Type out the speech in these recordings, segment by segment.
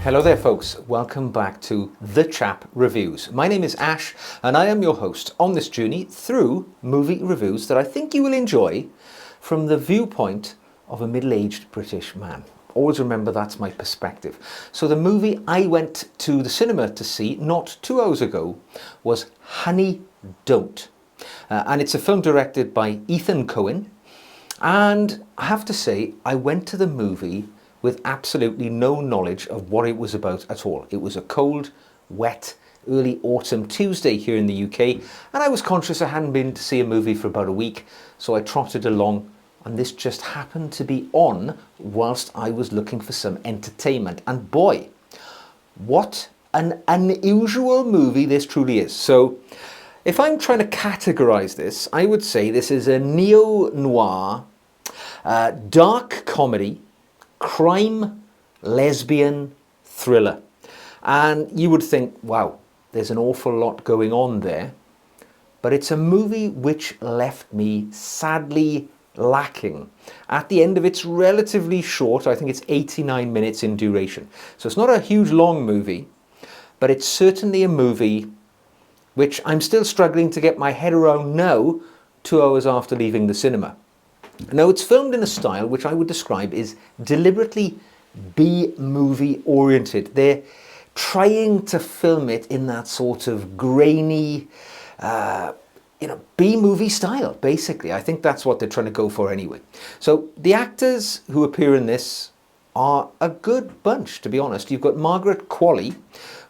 Hello there folks, welcome back to The Chap Reviews. My name is Ash and I am your host on this journey through movie reviews that I think you will enjoy from the viewpoint of a middle-aged British man. Always remember that's my perspective. So the movie I went to the cinema to see not 2 hours ago was Honey, Don't. And it's a film directed by Ethan Coen. And I have to say, I went to the movie with absolutely no knowledge of what it was about at all. It was a cold, wet, early autumn Tuesday here in the UK, and I was conscious I hadn't been to see a movie for about a week, so I trotted along, and this just happened to be on whilst I was looking for some entertainment. And boy, what an unusual movie this truly is. So if I'm trying to categorize this, I would say this is a neo-noir, dark comedy, crime, lesbian thriller. And you would think, wow, there's an awful lot going on there. But it's a movie which left me sadly lacking. At the end of its relatively short, I think it's 89 minutes in duration. So it's not a huge long movie, but it's certainly a movie which I'm still struggling to get my head around now, 2 hours after leaving the cinema. Now, it's filmed in a style which I would describe is deliberately B-movie oriented. They're trying to film it in that sort of grainy, B-movie style, basically. I think that's what they're trying to go for anyway. So the actors who appear in this are a good bunch, to be honest. You've got Margaret Qualley,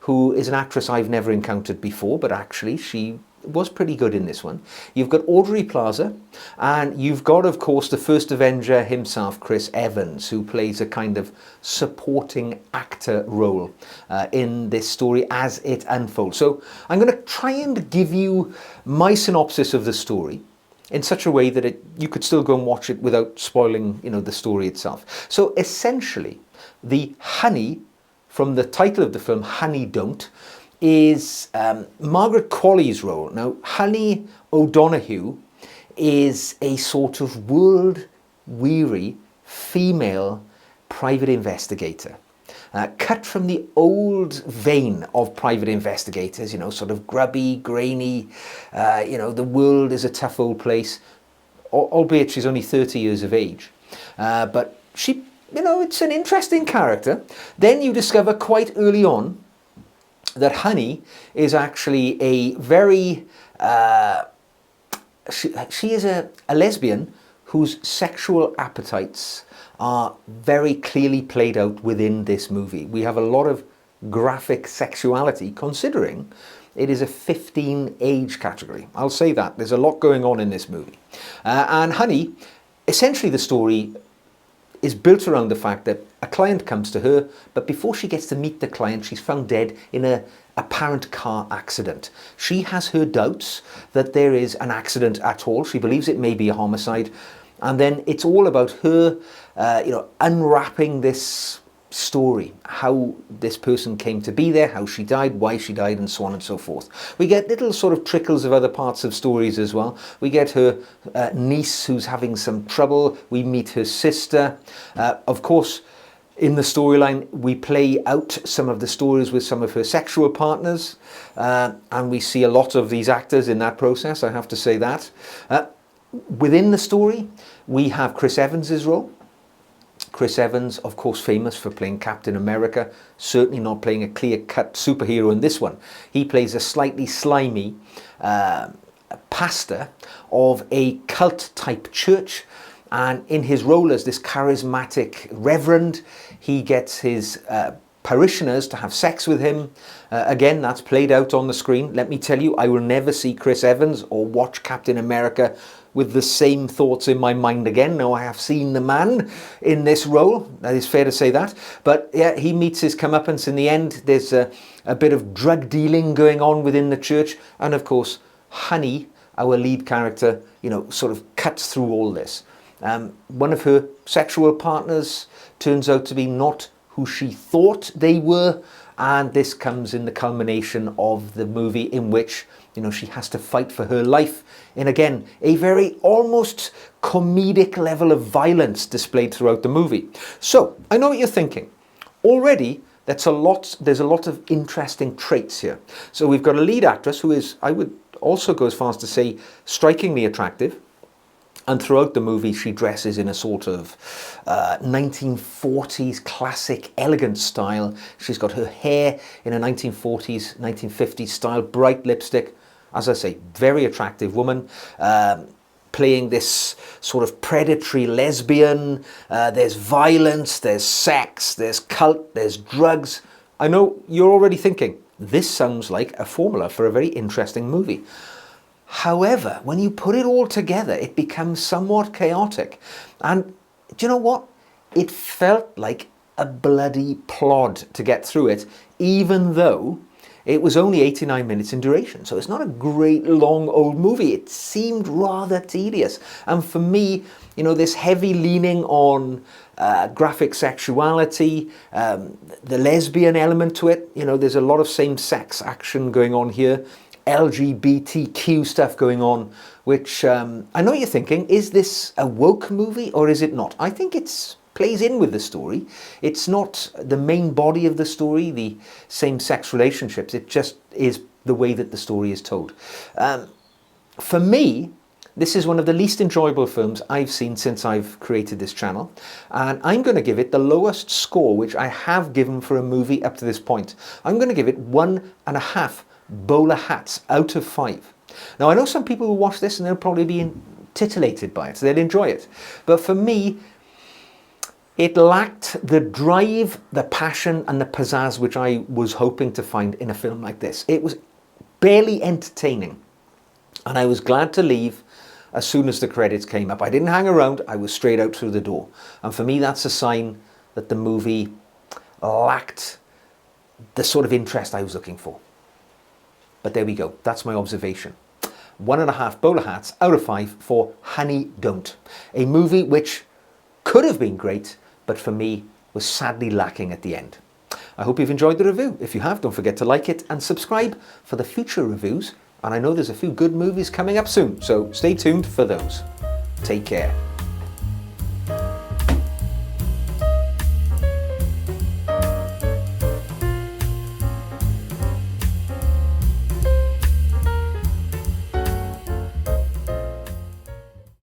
who is an actress I've never encountered before, but actually she was pretty good in this one. You've got Audrey Plaza, and you've got, of course, the first Avenger himself, Chris Evans, who plays a kind of supporting actor role in this story as it unfolds. So I'm going to try and give you my synopsis of the story in such a way that you could still go and watch it without spoiling, the story itself. So essentially, the honey from the title of the film, Honey, Don't, is Margaret Qualley's role. Now, Honey O'Donoghue is a sort of world-weary female private investigator. Cut from the old vein of private investigators, sort of grubby, grainy, the world is a tough old place, albeit she's only 30 years of age. But she, it's an interesting character. Then you discover quite early on that Honey is actually a very, she is a lesbian whose sexual appetites are very clearly played out within this movie. We have a lot of graphic sexuality, considering it is a 15 age category. I'll say that. There's a lot going on in this movie. And Honey, essentially the story is built around the fact that a client comes to her, but before she gets to meet the client, she's found dead in an apparent car accident. She has her doubts that there is an accident at all. She believes it may be a homicide. And then it's all about her, unwrapping this story, how this person came to be there, how she died, why she died, and so on and so forth. We get little sort of trickles of other parts of stories as well. We get her niece who's having some trouble. We meet her sister. Of course, in the storyline, we play out some of the stories with some of her sexual partners, and we see a lot of these actors in that process, I have to say that. Within the story, we have Chris Evans's role. Chris Evans, of course, famous for playing Captain America, certainly not playing a clear-cut superhero in this one. He plays a slightly slimy pastor of a cult-type church, and in his role as this charismatic reverend, he gets his parishioners to have sex with him. Again, that's played out on the screen. Let me tell you, I will never see Chris Evans or watch Captain America with the same thoughts in my mind again. Now I have seen the man in this role, that is fair to say that. But yeah, he meets his comeuppance in the end. There's a bit of drug dealing going on within the church. And of course, Honey, our lead character, sort of cuts through all this. One of her sexual partners turns out to be not who she thought they were. And this comes in the culmination of the movie in which, she has to fight for her life in, again, a very almost comedic level of violence displayed throughout the movie. So, I know what you're thinking. Already, there's a lot of interesting traits here. So we've got a lead actress who is, I would also go as far as to say, strikingly attractive. And throughout the movie, she dresses in a sort of 1940s classic elegant style. She's got her hair in a 1940s, 1950s style, bright lipstick. As I say, very attractive woman, playing this sort of predatory lesbian. There's violence, there's sex, there's cult, there's drugs. I know you're already thinking, this sounds like a formula for a very interesting movie. However, when you put it all together, it becomes somewhat chaotic. And do you know what? It felt like a bloody plod to get through it, even though it was only 89 minutes in duration. So it's not a great long old movie. It seemed rather tedious. And for me, you know, this heavy leaning on graphic sexuality, the lesbian element to it, you know, there's a lot of same-sex action going on here. LGBTQ stuff going on, which I know you're thinking, is this a woke movie or is it not? I think it plays in with the story. It's not the main body of the story, the same-sex relationships. It just is the way that the story is told. For me, this is one of the least enjoyable films I've seen since I've created this channel. And I'm going to give it the lowest score, which I have given for a movie up to this point. I'm going to give it 1.5 bowler hats out of 5. Now I know some people will watch this and they'll probably be titillated by it, so they'll enjoy it. But for me, it lacked the drive, the passion and the pizzazz which I was hoping to find in a film like this. It was barely entertaining. And I was glad to leave as soon as the credits came up. I didn't hang around, I was straight out through the door. And for me, that's a sign that the movie lacked the sort of interest I was looking for. But there we go, that's my observation. 1.5 bowler hats out of 5 for Honey Don't. A movie which could have been great, but for me was sadly lacking at the end. I hope you've enjoyed the review. If you have, don't forget to like it and subscribe for the future reviews. And I know there's a few good movies coming up soon, so stay tuned for those. Take care.